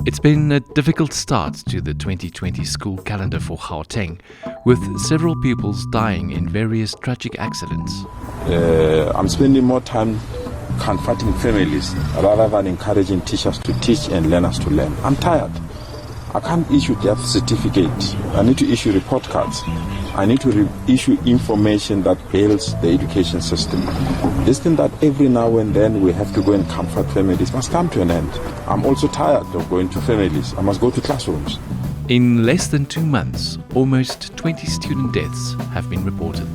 It's been a difficult start to the 2020 school calendar for Gauteng, with several pupils dying in various tragic accidents. I'm spending more time comforting families rather than encouraging teachers to teach and learners to learn. I'm tired. I can't issue death certificates. I need to issue report cards. I need to issue information that ails the education system. This thing that every now and then we have to go and comfort families must come to an end. I'm also tired of going to families. I must go to classrooms. In less than 2 months, almost 20 student deaths have been reported.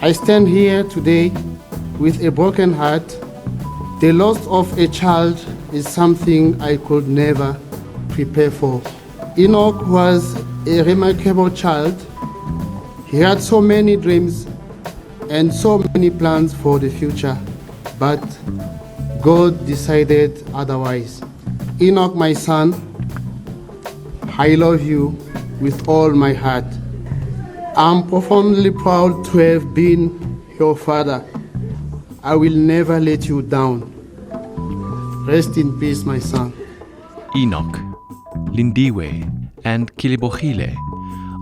I stand here today with a broken heart. The loss of a child is something I could never prepare for. Enoch was a remarkable child. He had so many dreams and so many plans for the future, but God decided otherwise. Enoch, my son, I love you with all my heart. I'm profoundly proud to have been your father. I will never let you down. Rest in peace, my son. Enoch, Lindiwe, and Kilibogile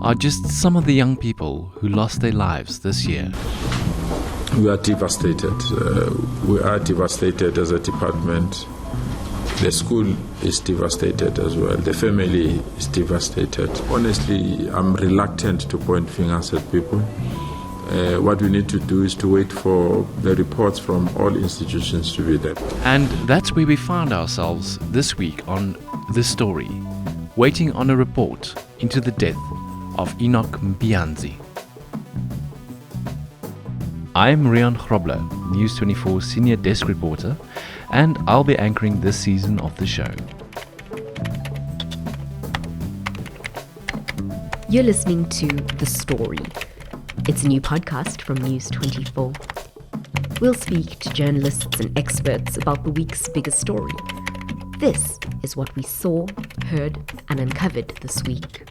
are just some of the young people who lost their lives this year. We are devastated. We are devastated as a department. The school is devastated as well. The family is devastated. Honestly, I'm reluctant to point fingers at people. What we need to do is to wait for the reports from all institutions to be there. And that's where we found ourselves this week on The Story, waiting on a report into the death of Enock Mpianzi. I'm Riaan Grobler, News 24 senior desk reporter, and I'll be anchoring this season of the show. You're listening to The Story. It's a new podcast from News 24. We'll speak to journalists and experts about the week's biggest story. This is what we saw, heard, and uncovered this week.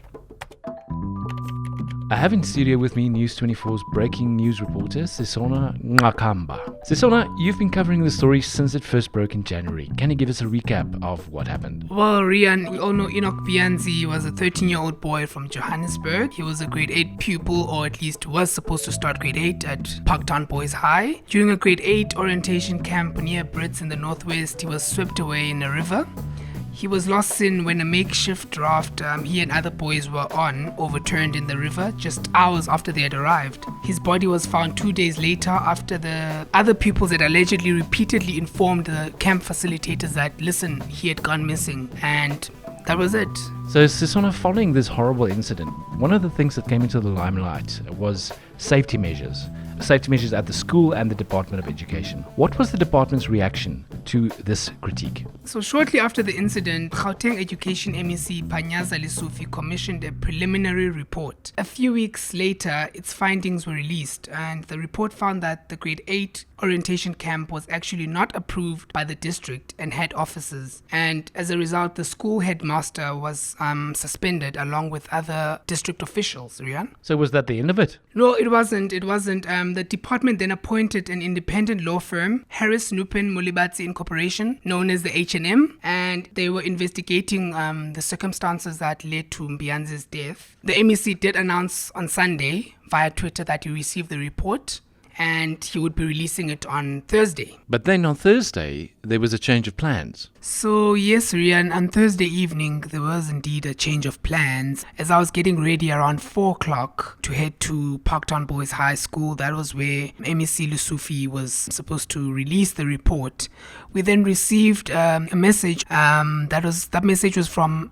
I have in studio with me News 24's breaking news reporter, Sisona Ngakamba. Sisona, you've been covering the story since it first broke in January. Can you give us a recap of what happened? Well, Riaan, we all know Enock Mpianzi was a 13-year-old boy from Johannesburg. He was a grade 8 pupil, or at least was supposed to start grade 8 at Parktown Boys High. During a grade 8 orientation camp near Brits in the northwest, he was swept away in a river. He was lost seen when a makeshift raft he and other boys were on overturned in the river just hours after they had arrived. His body was found 2 days later after the other pupils had allegedly repeatedly informed the camp facilitators that, listen, he had gone missing, and that was it. So, Sisona, following this horrible incident, one of the things that came into the limelight was safety measures at the school and the Department of Education. What was the department's reaction to this critique? So shortly after the incident, Gauteng Education MEC Panyaza Lesufi commissioned a preliminary report. A few weeks later, its findings were released, and the report found that the grade 8 orientation camp was actually not approved by the district and head officers, and as a result, the school headmaster was suspended along with other district officials. Riaan? So was that the end of it? No, it wasn't. The department then appointed an independent law firm, Harris Nupen Mulibatsi Incorporation, known as the H&M, and they were investigating the circumstances that led to Mpianzi's death. The MEC did announce on Sunday via Twitter that he received the report and he would be releasing it on Thursday. But then on Thursday, there was a change of plans. So yes, Riaan, on Thursday evening, there was indeed a change of plans. As I was getting ready around 4 o'clock to head to Parktown Boys High School, that was where MEC Lesufi was supposed to release the report. We then received a message. That message was from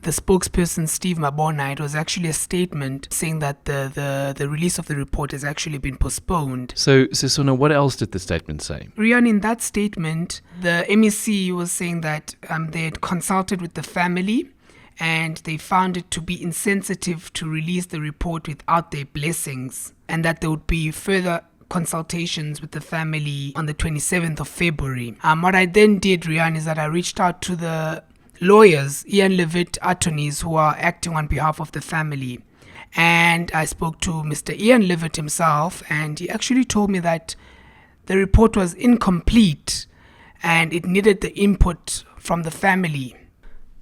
the spokesperson, Steve Mabona. It was actually a statement saying that the release of the report has actually been postponed. So, Sisona, what else did the statement say? Riaan, in that statement, the MEC was saying that they had consulted with the family and they found it to be insensitive to release the report without their blessings, and that there would be further consultations with the family on the 27th of February. What I then did, Riaan, is that I reached out to the lawyers, Ian Levitt attorneys, who are acting on behalf of the family. And I spoke to Mr. Ian Levitt himself, and he actually told me that the report was incomplete and it needed the input from the family.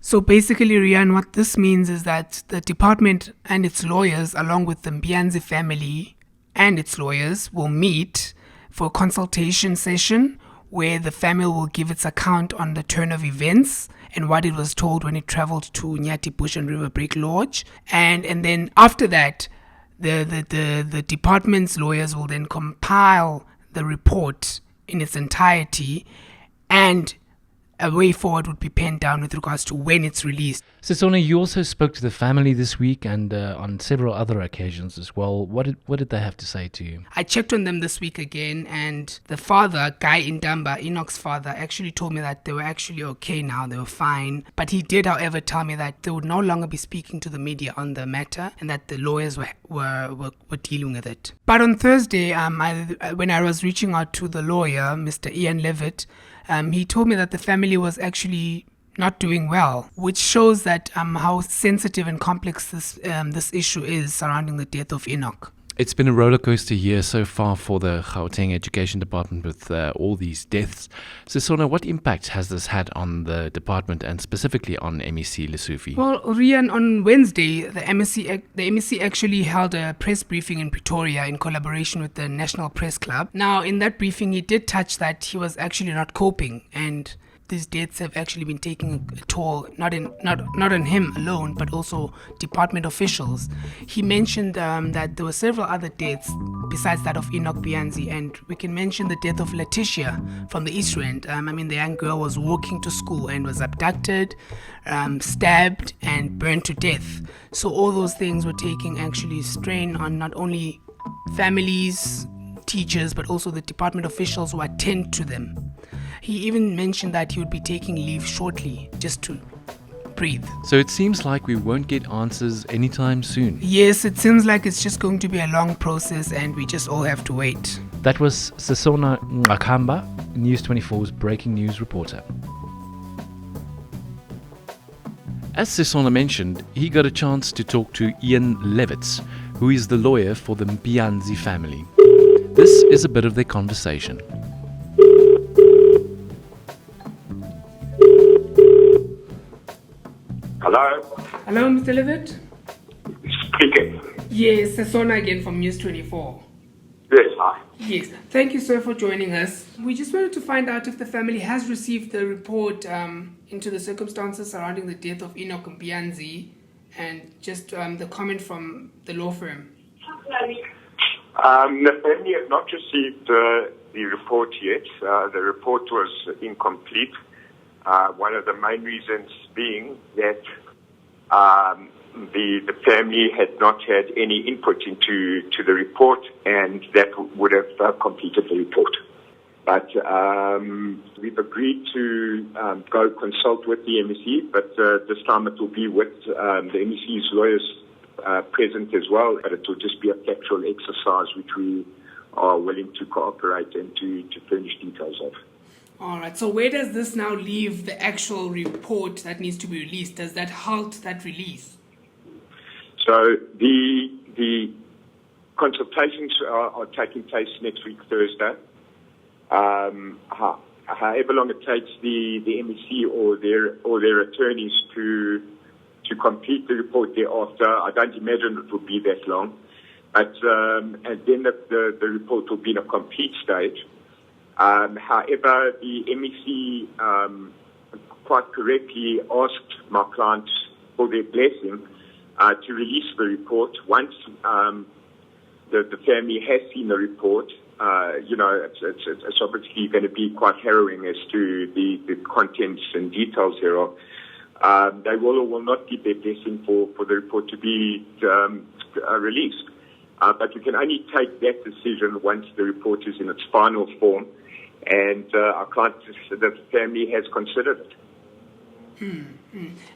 So basically, Riaan, what this means is that the department and its lawyers, along with the Mpianzi family and its lawyers, will meet for a consultation session where the family will give its account on the turn of events and what it was told when it traveled to Nyati Bush and River Break Lodge. And then after that, the department's lawyers will then compile the report in its entirety, and a way forward would be penned down with regards to when it's released. Sisona, you also spoke to the family this week and on several other occasions as well. What did they have to say to you? I checked on them this week again, and the father, Guy Indamba, Enoch's father, actually told me that they were actually okay now, they were fine. But he did, however, tell me that they would no longer be speaking to the media on the matter and that the lawyers were dealing with it. But on Thursday, when I was reaching out to the lawyer, Mr. Ian Levitt, he told me that the family was actually not doing well, which shows that how sensitive and complex this issue is surrounding the death of Enoch. It's been a rollercoaster year so far for the Gauteng Education Department with all these deaths. Sisona, what impact has this had on the department and specifically on MEC Lesofie? Well, Riaan, on Wednesday, the MEC actually held a press briefing in Pretoria in collaboration with the National Press Club. Now, in that briefing, he did touch that he was actually not coping, and these deaths have actually been taking a toll, not on him alone, but also department officials. He mentioned that there were several other deaths besides that of Enock Mpianzi, and we can mention the death of Letitia from the East Rand. The young girl was walking to school and was abducted, stabbed, and burned to death. So all those things were taking actually strain on not only families, teachers, but also the department officials who attend to them. He even mentioned that he would be taking leave shortly just to breathe. So it seems like we won't get answers anytime soon. Yes, it seems like it's just going to be a long process and we just all have to wait. That was Sisona Ngakamba, News 24's breaking news reporter. As Sisona mentioned, he got a chance to talk to Ian Levitz, who is the lawyer for the Mpianzi family. This is a bit of their conversation. Hello? Hello, Mr. Levitt? Speaking. Yes, Sisona again from News 24. Yes, hi. Yes, thank you, sir, for joining us. We just wanted to find out if the family has received the report into the circumstances surrounding the death of Enock Mpianzi and just the comment from the law firm. The family has not received the report yet. The report was incomplete. One of the main reasons being that the family had not had any input into the report, and that would have completed the report. But we've agreed to go consult with the MEC, but this time it will be with the MEC's lawyers present as well, but it will just be a factual exercise which we are willing to cooperate and to furnish details of. All right, so where does this now leave the actual report that needs to be released? Does that halt that release? So the consultations are taking place next week, Thursday. However long it takes the MEC or their attorneys to complete the report thereafter, I don't imagine it will be that long. But and then the report will be in a complete stage. However, the MEC quite correctly asked my clients for their blessing to release the report. Once the family has seen the report, it's obviously going to be quite harrowing as to the contents and details thereof. They will or will not give their blessing for the report to be released. But we can only take that decision once the report is in its final form, and our client, the family, has considered it.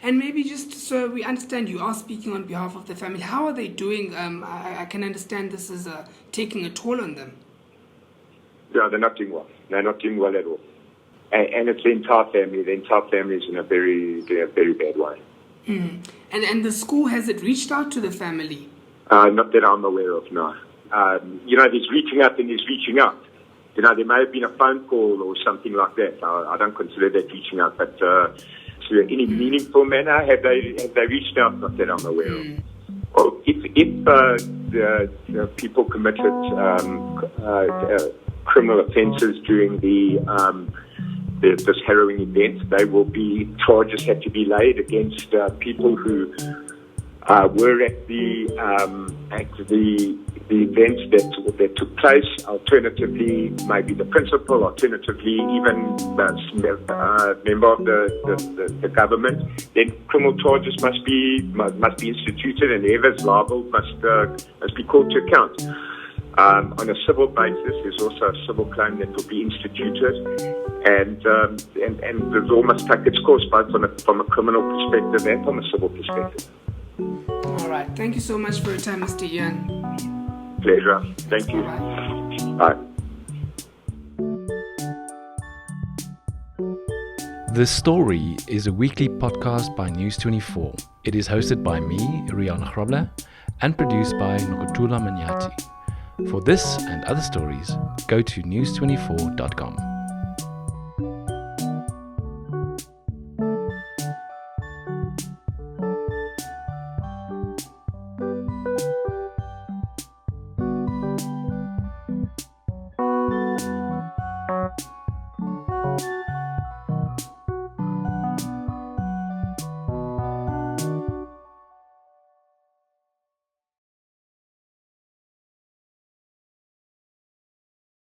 And maybe just so we understand, you are speaking on behalf of the family. How are they doing? I can understand this is taking a toll on them. Yeah, they're not doing well. They're not doing well at all. And it's the entire family. The entire family is in a very bad way. And the school, has it reached out to the family? Not that I'm aware of, no. There's reaching out and there's reaching out. There may have been a phone call or something like that. I don't consider that reaching out, but any meaningful manner? Have they reached out? Not that I'm aware of. Well, if the people committed criminal offences during this harrowing event, charges have to be laid against people who were at the events that took place. Alternatively, maybe the principal. Alternatively, even a member of the government. Then criminal charges must be instituted, and whoever's liable must be called to account. On a civil basis, there's also a civil claim that will be instituted, and the law must take its course both from a criminal perspective and from a civil perspective. All right. Thank you so much for your time, Mr. Ian. Pleasure. Thank you. Bye. The Story is a weekly podcast by News 24. It is hosted by me, Riaan Grobler, and produced by Nokuthula Manyathi. For this and other stories, go to news24.com.